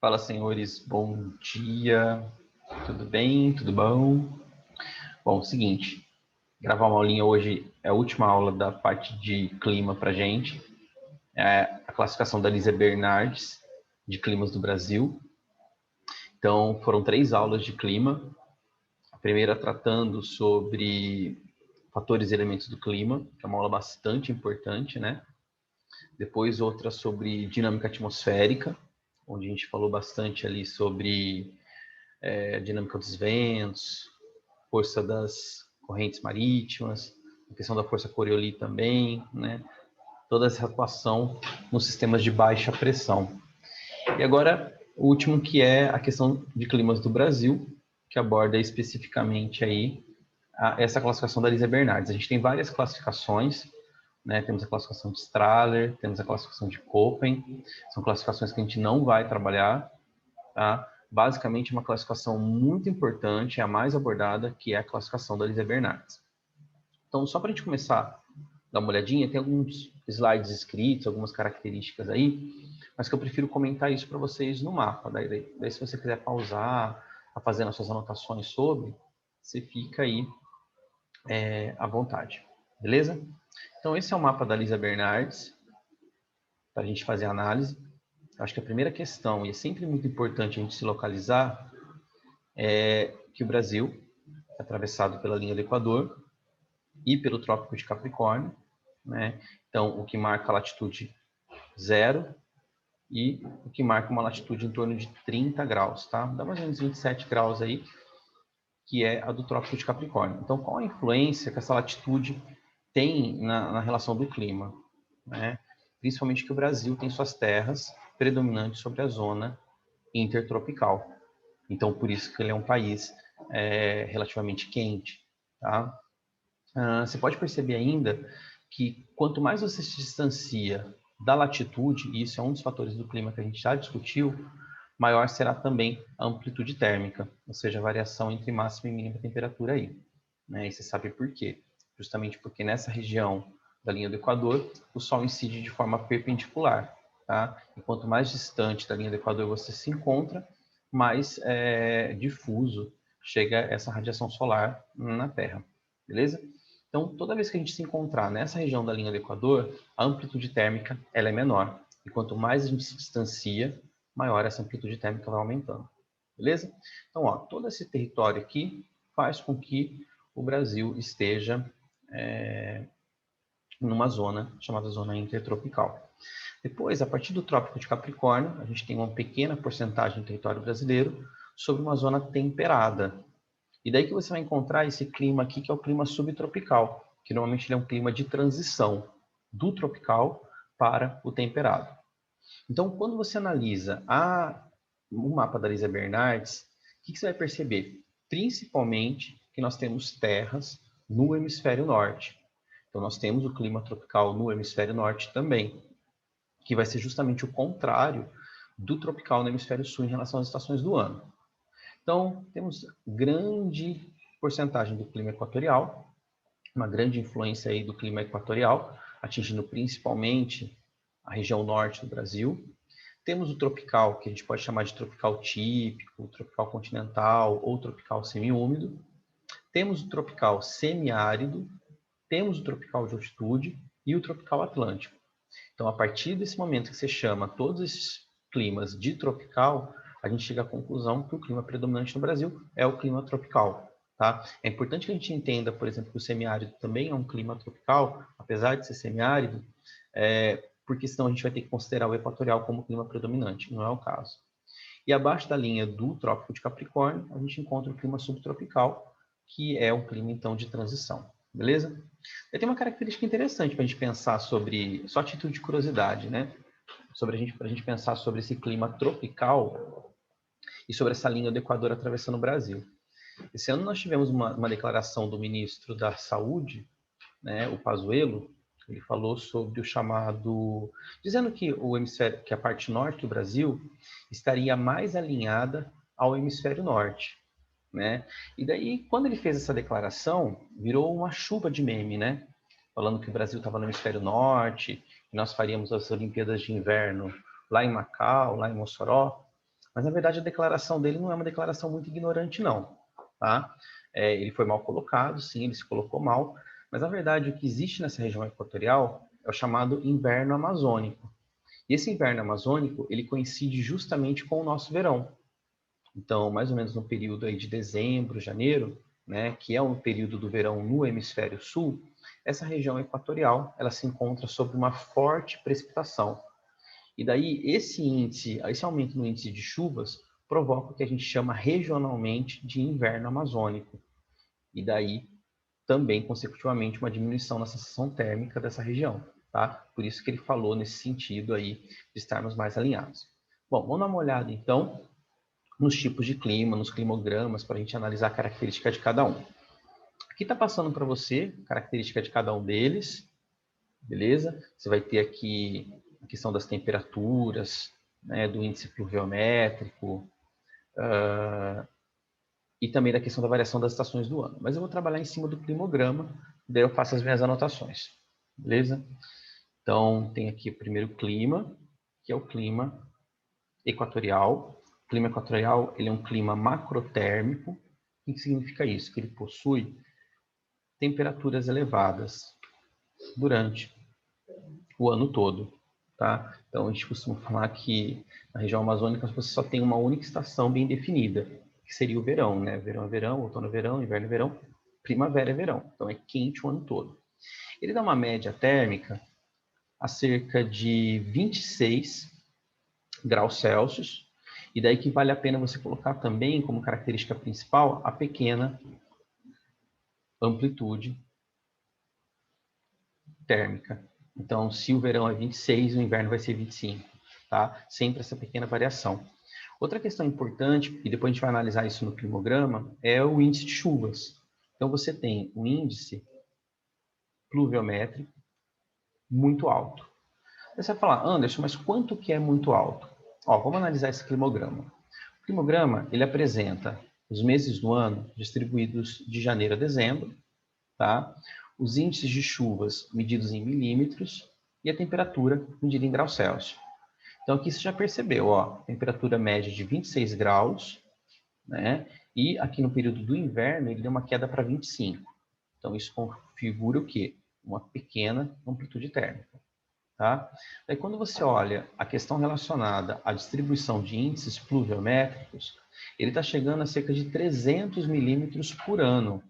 Fala, senhores, bom dia, tudo bem, tudo bom? Bom, seguinte, gravar uma aulinha hoje é a última aula da parte de clima para gente, é a classificação da Lisa Bernardes, de climas do Brasil. Então, foram 3 aulas de clima, a primeira tratando sobre fatores e elementos do clima, que é uma aula bastante importante, né? Depois outra sobre dinâmica atmosférica, onde a gente falou bastante ali sobre dinâmica dos ventos, força das correntes marítimas, a questão da força Coriolis também, né? Toda essa atuação nos sistemas de baixa pressão. E agora, o último que é a questão de climas do Brasil, que aborda especificamente aí essa classificação da Lisa Bernardes. A gente tem várias classificações, né? Temos a classificação de Strahler, temos a classificação de Köppen, são classificações que a gente não vai trabalhar, tá? Basicamente, uma classificação muito importante, a mais abordada, que é a classificação da Lisa Bernardes. Então, só para a gente começar a dar uma olhadinha, tem alguns slides escritos, algumas características aí, mas que eu prefiro comentar isso para vocês no mapa. Daí, se você quiser pausar, a fazer as suas anotações sobre, você fica aí à vontade, beleza? Então, esse é o mapa da Lisa Bernardes, para a gente fazer a análise. Acho que a primeira questão, e é sempre muito importante a gente se localizar, é que o Brasil é atravessado pela linha do Equador e pelo Trópico de Capricórnio, né? Então, o que marca a latitude 0 e o que marca uma latitude em torno de 30 graus, tá? Dá mais ou menos 27 graus aí, que é a do Trópico de Capricórnio. Então, qual a influência que essa latitude tem na relação do clima, né? Principalmente que o Brasil tem suas terras predominantes sobre a zona intertropical. Então, por isso que ele é um país relativamente quente, tá? Você pode perceber ainda que quanto mais você se distancia da latitude, e isso é um dos fatores do clima que a gente já discutiu, maior será também a amplitude térmica, ou seja, a variação entre máxima e mínima temperatura aí, né? E você sabe por quê? Justamente porque nessa região da linha do Equador, o Sol incide de forma perpendicular, tá? E quanto mais distante da linha do Equador você se encontra, mais difuso chega essa radiação solar na Terra, beleza? Então, toda vez que a gente se encontrar nessa região da linha do Equador, a amplitude térmica ela é menor. E quanto mais a gente se distancia, maior essa amplitude térmica vai aumentando. Beleza? Então, ó, todo esse território aqui faz com que o Brasil esteja numa zona chamada zona intertropical. Depois, a partir do Trópico de Capricórnio, a gente tem uma pequena porcentagem do território brasileiro sobre uma zona temperada. E daí que você vai encontrar esse clima aqui, que é o clima subtropical, que normalmente ele é um clima de transição do tropical para o temperado. Então, quando você analisa o mapa da Lisa Bernardes, o que você vai perceber? Principalmente que nós temos terras no hemisfério norte. Então, nós temos o clima tropical no hemisfério norte também, que vai ser justamente o contrário do tropical no hemisfério sul em relação às estações do ano. Então, temos grande porcentagem do clima equatorial, uma grande influência aí do clima equatorial, atingindo principalmente a região norte do Brasil. Temos o tropical, que a gente pode chamar de tropical típico, tropical continental ou tropical semiúmido. Temos o tropical semiárido, temos o tropical de altitude e o tropical atlântico. Então, a partir desse momento que você chama todos esses climas de tropical, a gente chega à conclusão que o clima predominante no Brasil é o clima tropical. Tá? É importante que a gente entenda, por exemplo, que o semiárido também é um clima tropical, apesar de ser semiárido, porque senão a gente vai ter que considerar o equatorial como clima predominante, não é o caso. E abaixo da linha do Trópico de Capricórnio, a gente encontra o clima subtropical, que é um clima, então, de transição. Beleza? E tem uma característica interessante para a gente pensar sobre, só a título de curiosidade, né? Para a gente pensar sobre esse clima tropical e sobre essa linha do Equador atravessando o Brasil. Esse ano nós tivemos uma declaração do ministro da Saúde, né, o Pazuello. Ele falou sobre o chamado, dizendo que o hemisfério, que a parte norte do Brasil estaria mais alinhada ao hemisfério norte, né? E daí, quando ele fez essa declaração, virou uma chuva de meme, né? Falando que o Brasil estava no hemisfério norte, que nós faríamos as Olimpíadas de Inverno lá em Macau, lá em Mossoró. Mas, na verdade, a declaração dele não é uma declaração muito ignorante, não. Tá? Ele foi mal colocado, sim, ele se colocou mal, mas, na verdade, o que existe nessa região equatorial é o chamado inverno amazônico. E esse inverno amazônico, ele coincide justamente com o nosso verão. Então, mais ou menos no período aí de dezembro, janeiro, né, que é um período do verão no hemisfério sul, essa região equatorial, ela se encontra sob uma forte precipitação. E daí esse índice, esse aumento no índice de chuvas provoca o que a gente chama regionalmente de inverno amazônico. E daí também, consecutivamente, uma diminuição na sensação térmica dessa região, tá? Por isso que ele falou nesse sentido aí de estarmos mais alinhados. Bom, vamos dar uma olhada então nos tipos de clima, nos climogramas, para a gente analisar a característica de cada um. Aqui está passando para você a característica de cada um deles, beleza? Você vai ter aqui a questão das temperaturas, né, do índice pluviométrico, e também da questão da variação das estações do ano. Mas eu vou trabalhar em cima do climograma, daí eu faço as minhas anotações, beleza? Então, tem aqui o primeiro clima, que é o clima equatorial. O clima equatorial, ele é um clima macrotérmico. O que significa isso? Que ele possui temperaturas elevadas durante o ano todo, tá? Então, a gente costuma falar que na região amazônica você só tem uma única estação bem definida, que seria o verão, né? Verão é verão, outono é verão, inverno é verão, primavera é verão. Então, é quente o ano todo. Ele dá uma média térmica a cerca de 26 graus Celsius, e daí que vale a pena você colocar também como característica principal a pequena amplitude térmica. Então, se o verão é 26, o inverno vai ser 25, tá? Sempre essa pequena variação. Outra questão importante, e depois a gente vai analisar isso no climograma, é o índice de chuvas. Então, você tem um índice pluviométrico muito alto. Aí você vai falar, Anderson, mas quanto que é muito alto? Ó, vamos analisar esse climograma. O climograma, ele apresenta os meses do ano distribuídos de janeiro a dezembro, tá? Os índices de chuvas medidos em milímetros e a temperatura medida em graus Celsius. Então, aqui você já percebeu, ó, temperatura média de 26 graus, né? E aqui no período do inverno, ele deu uma queda para 25. Então, isso configura o quê? Uma pequena amplitude térmica. Tá? Daí, quando você olha a questão relacionada à distribuição de índices pluviométricos, ele está chegando a cerca de 300 milímetros por ano.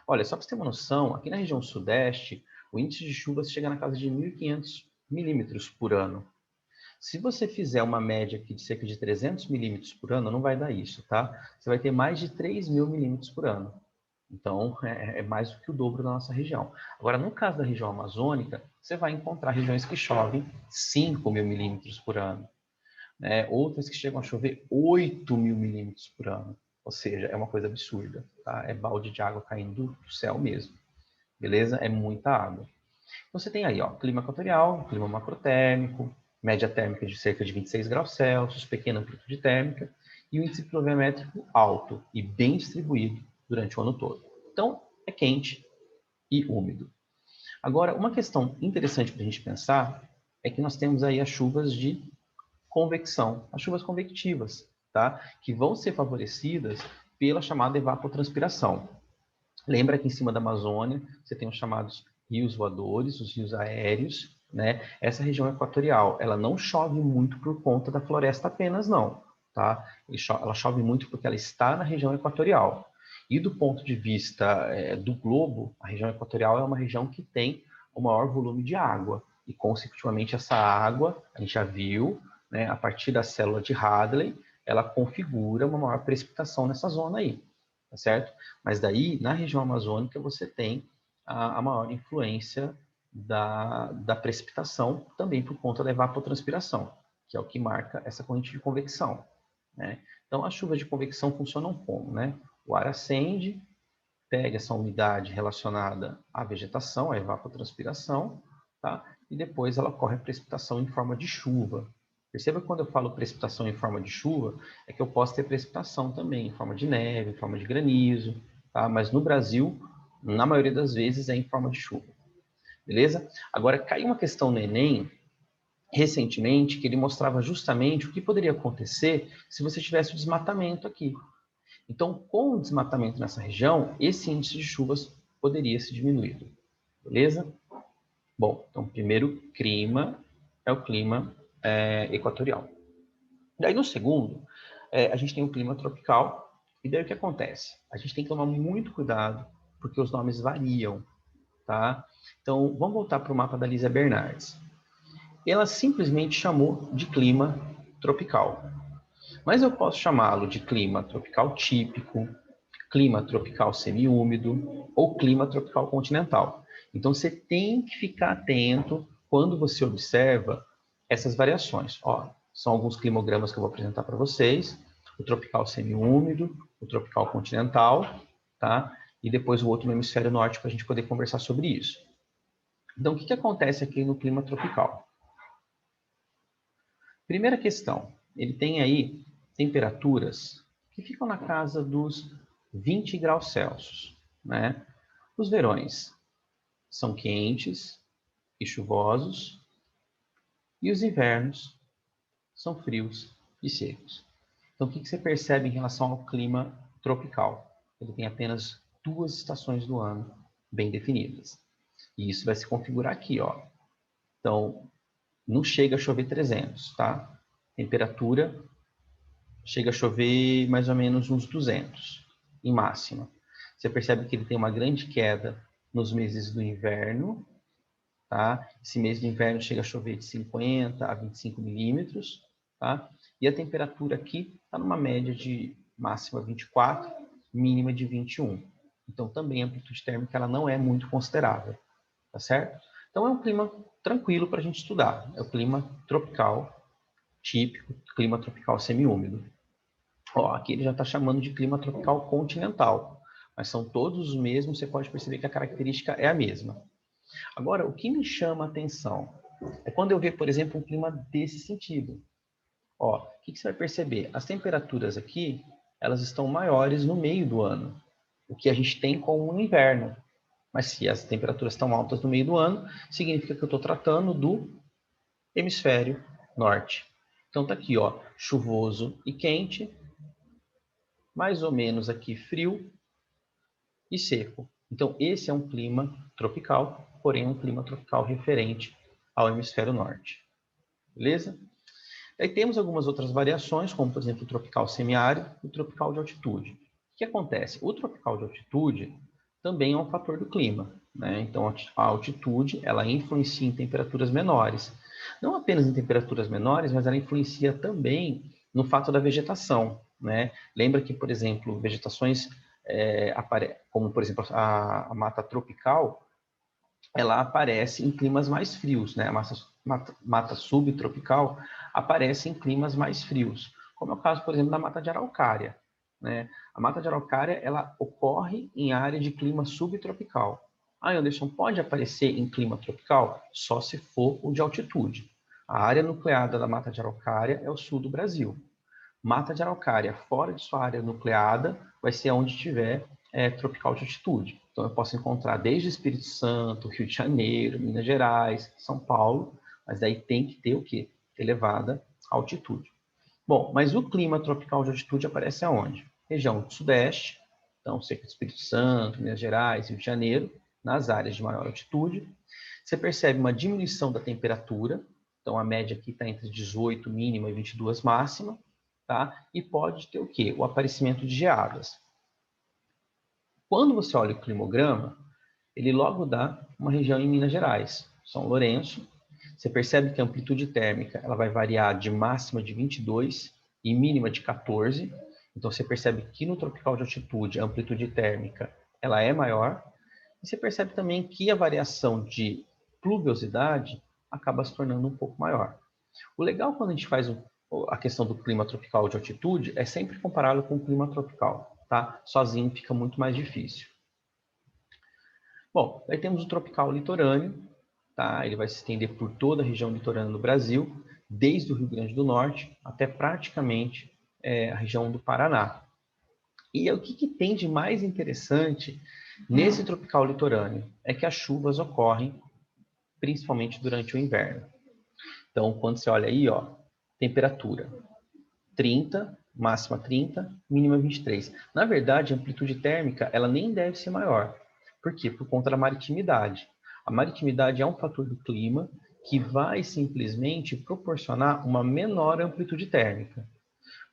Olha, só para você ter uma noção, aqui na região sudeste, o índice de chuvas chega na casa de 1.500 milímetros por ano. Se você fizer uma média aqui de cerca de 300 milímetros por ano, não vai dar isso, tá? Você vai ter mais de 3.000 milímetros por ano. Então, é mais do que o dobro da nossa região. Agora, no caso da região amazônica, você vai encontrar regiões que chovem 5.000 milímetros por ano, né? Outras que chegam a chover 8.000 milímetros por ano. Ou seja, é uma coisa absurda, tá? É balde de água caindo do céu mesmo, beleza? É muita água. Então, você tem aí, ó, clima equatorial, clima macrotérmico, média térmica de cerca de 26 graus Celsius, pequena amplitude térmica, e o índice pluviométrico alto e bem distribuído durante o ano todo. Então, é quente e úmido. Agora, uma questão interessante para a gente pensar é que nós temos aí as chuvas de convecção, as chuvas convectivas, tá? Que vão ser favorecidas pela chamada evapotranspiração. Lembra que em cima da Amazônia você tem os chamados rios voadores, os rios aéreos, né? Essa região equatorial, ela não chove muito por conta da floresta apenas, não, tá? Ela chove muito porque ela está na região equatorial. E do ponto de vista do globo, a região equatorial é uma região que tem o maior volume de água. E, consecutivamente, essa água, a gente já viu, né, a partir da célula de Hadley, ela configura uma maior precipitação nessa zona aí, tá certo? Mas daí, na região amazônica, você tem a maior influência da precipitação, também por conta da evapotranspiração, que é o que marca essa corrente de convecção, né? Então, as chuvas de convecção funcionam como, né? O ar ascende, pega essa umidade relacionada à vegetação, à evapotranspiração, tá? E depois ela ocorre a precipitação em forma de chuva. Perceba que quando eu falo precipitação em forma de chuva, é que eu posso ter precipitação também em forma de neve, em forma de granizo, tá? Mas no Brasil, na maioria das vezes, é em forma de chuva. Beleza? Agora, caiu uma questão no Enem, recentemente que ele mostrava justamente o que poderia acontecer se você tivesse o desmatamento aqui. Então, com o desmatamento nessa região, esse índice de chuvas poderia ser diminuído. Beleza? Bom, então, o primeiro clima é o clima equatorial. Daí, no segundo, a gente tem o clima tropical. E daí o que acontece? A gente tem que tomar muito cuidado, porque os nomes variam, tá? Então, vamos voltar para o mapa da Lísia Bernardes. Ela simplesmente chamou de clima tropical. Mas eu posso chamá-lo de clima tropical típico, clima tropical semiúmido ou clima tropical continental. Então, você tem que ficar atento quando você observa essas variações. Ó, são alguns climogramas que eu vou apresentar para vocês. O tropical semiúmido, o tropical continental, tá? E depois o outro no hemisfério norte para a gente poder conversar sobre isso. Então, o que acontece aqui no clima tropical? Primeira questão, ele tem aí temperaturas que ficam na casa dos 20 graus Celsius, né? Os verões são quentes e chuvosos, e os invernos são frios e secos. Então, o que você percebe em relação ao clima tropical? Ele tem apenas 2 estações do ano bem definidas. E isso vai se configurar aqui, ó. Então, não chega a chover 300, tá? Temperatura chega a chover mais ou menos uns 200 em máxima. Você percebe que ele tem uma grande queda nos meses do inverno, tá? Esse mês do inverno chega a chover de 50 a 25 milímetros, tá? E a temperatura aqui está numa média de máxima 24, mínima de 21. Então, também a amplitude térmica ela não é muito considerável, tá certo? Então, é um clima tranquilo para a gente estudar. É o clima tropical típico, clima tropical semiúmido. Ó, aqui ele já está chamando de clima tropical continental, mas são todos os mesmos, você pode perceber que a característica é a mesma. Agora, o que me chama a atenção é quando eu ver, por exemplo, um clima desse sentido. Ó, o que você vai perceber? As temperaturas aqui, elas estão maiores no meio do ano, o que a gente tem como um inverno. Mas se as temperaturas estão altas no meio do ano, significa que eu estou tratando do hemisfério norte. Então tá aqui, ó, chuvoso e quente, mais ou menos aqui frio e seco. Então esse é um clima tropical, porém um clima tropical referente ao hemisfério norte. Beleza? Aí temos algumas outras variações, como por exemplo o tropical semiárido e o tropical de altitude. O que acontece? O tropical de altitude também é um fator do clima, né? Então a altitude ela influencia em temperaturas menores. Não apenas em temperaturas menores, mas ela influencia também no fato da vegetação, né? Lembra que, por exemplo, vegetações como por exemplo a mata tropical, ela aparece em climas mais frios, né? A mata subtropical aparece em climas mais frios, como é o caso, por exemplo, da mata de araucária, né? A mata de araucária, ela ocorre em área de clima subtropical. Ah, Anderson, pode aparecer em clima tropical? Só se for o de altitude. A área nucleada da mata de araucária é o sul do Brasil. Mata de araucária fora de sua área nucleada vai ser onde tiver tropical de altitude. Então, eu posso encontrar desde Espírito Santo, Rio de Janeiro, Minas Gerais, São Paulo, mas daí tem que ter o quê? Elevada altitude. Bom, mas o clima tropical de altitude aparece aonde? Região do Sudeste, então cerca de Espírito Santo, Minas Gerais, Rio de Janeiro, nas áreas de maior altitude. Você percebe uma diminuição da temperatura, então a média aqui está entre 18 mínima e 22 máxima, tá? E pode ter o quê? O aparecimento de geadas. Quando você olha o climograma, ele logo dá uma região em Minas Gerais, São Lourenço. Você percebe que a amplitude térmica ela vai variar de máxima de 22 e mínima de 14. Então você percebe que no tropical de altitude a amplitude térmica ela é maior. E você percebe também que a variação de pluviosidade acaba se tornando um pouco maior. O legal quando a gente faz a questão do clima tropical de altitude é sempre compará-lo com o clima tropical, tá? Sozinho fica muito mais difícil. Bom, aí temos o tropical litorâneo, tá? Ele vai se estender por toda a região litorânea do Brasil, desde o Rio Grande do Norte até praticamente a região do Paraná. E o que tem de mais interessante nesse tropical litorâneo é que as chuvas ocorrem principalmente durante o inverno. Então, quando você olha aí, ó, temperatura 30, máxima 30, mínima 23. Na verdade, a amplitude térmica ela nem deve ser maior. Por quê? Por conta da maritimidade. A maritimidade é um fator do clima que vai simplesmente proporcionar uma menor amplitude térmica.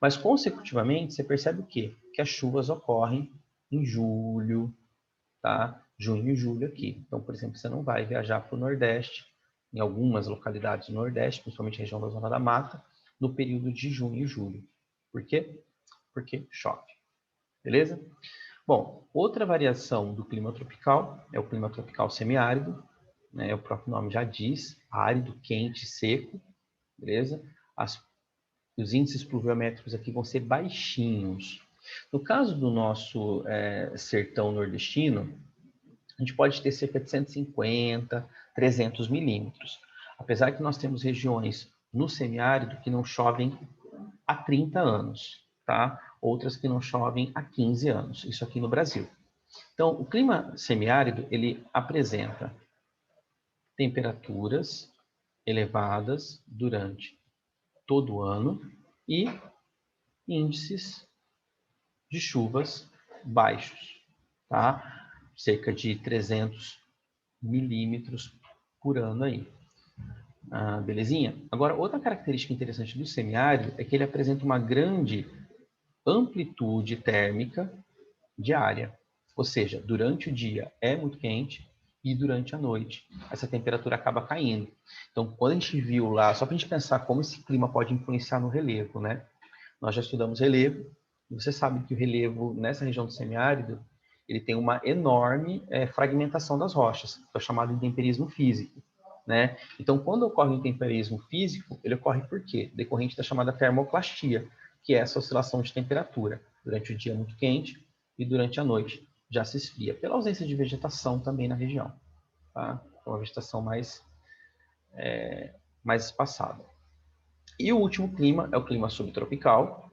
Mas, consecutivamente, você percebe o quê? Que as chuvas ocorrem em julho, tá? Junho e julho aqui. Então, por exemplo, você não vai viajar para o Nordeste, em algumas localidades do Nordeste, principalmente região da Zona da Mata, no período de junho e julho. Por quê? Porque chove. Beleza? Bom, outra variação do clima tropical é o clima tropical semiárido, né? O próprio nome já diz, árido, quente, seco, beleza? Os índices pluviométricos aqui vão ser baixinhos. No caso do nosso sertão nordestino, a gente pode ter cerca de 150, 300 milímetros. Apesar que nós temos regiões no semiárido que não chovem há 30 anos, tá? Outras que não chovem há 15 anos, isso aqui no Brasil. Então, o clima semiárido, ele apresenta temperaturas elevadas durante todo o ano e índices de chuvas baixos, tá? Cerca de 300 milímetros por ano aí. Belezinha? Agora, outra característica interessante do semiárido é que ele apresenta uma grande amplitude térmica diária. Ou seja, durante o dia é muito quente e durante a noite essa temperatura acaba caindo. Então, quando a gente viu lá, só para a gente pensar como esse clima pode influenciar no relevo, né? Nós já estudamos relevo, e você sabe que o relevo nessa região do semiárido, ele tem uma enorme fragmentação das rochas, que é o chamado intemperismo físico. Né? Então, quando ocorre o intemperismo físico, ele ocorre por quê? Decorrente da chamada termoclastia, que é essa oscilação de temperatura. Durante o dia muito quente e durante a noite já se esfria, pela ausência de vegetação também na região. Tá? Então, uma vegetação mais espaçada. E o último clima é o clima subtropical,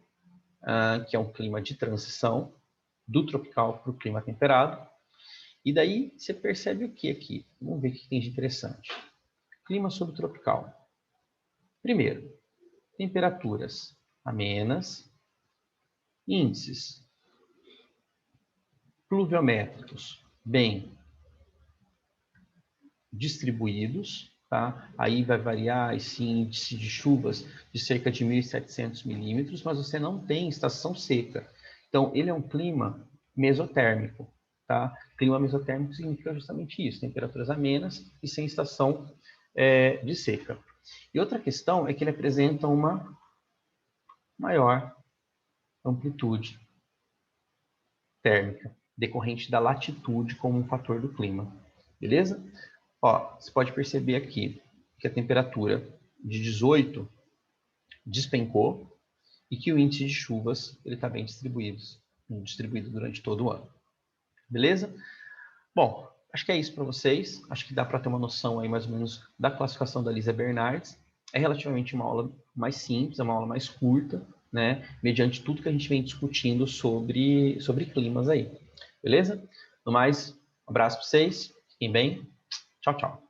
que é um clima de transição do tropical para o clima temperado. E daí você percebe o que aqui? Vamos ver o que tem de interessante. Clima subtropical. Primeiro, temperaturas amenas, índices pluviométricos bem distribuídos, tá? Aí vai variar esse índice de chuvas de cerca de 1.700 milímetros, mas você não tem estação seca. Então, ele é um clima mesotérmico, tá? Clima mesotérmico significa justamente isso, temperaturas amenas e sem estação de seca. E outra questão é que ele apresenta uma maior amplitude térmica, decorrente da latitude como um fator do clima. Beleza? Ó, você pode perceber aqui que a temperatura de 18 despencou e que o índice de chuvas está bem distribuído durante todo o ano. Beleza? Bom, acho que é isso para vocês. Acho que dá para ter uma noção aí mais ou menos da classificação da Lisa Bernardes. É relativamente uma aula mais simples, é uma aula mais curta, né? Mediante tudo que a gente vem discutindo sobre climas aí. Beleza? No mais, um abraço para vocês. Fiquem bem. Tchau, tchau.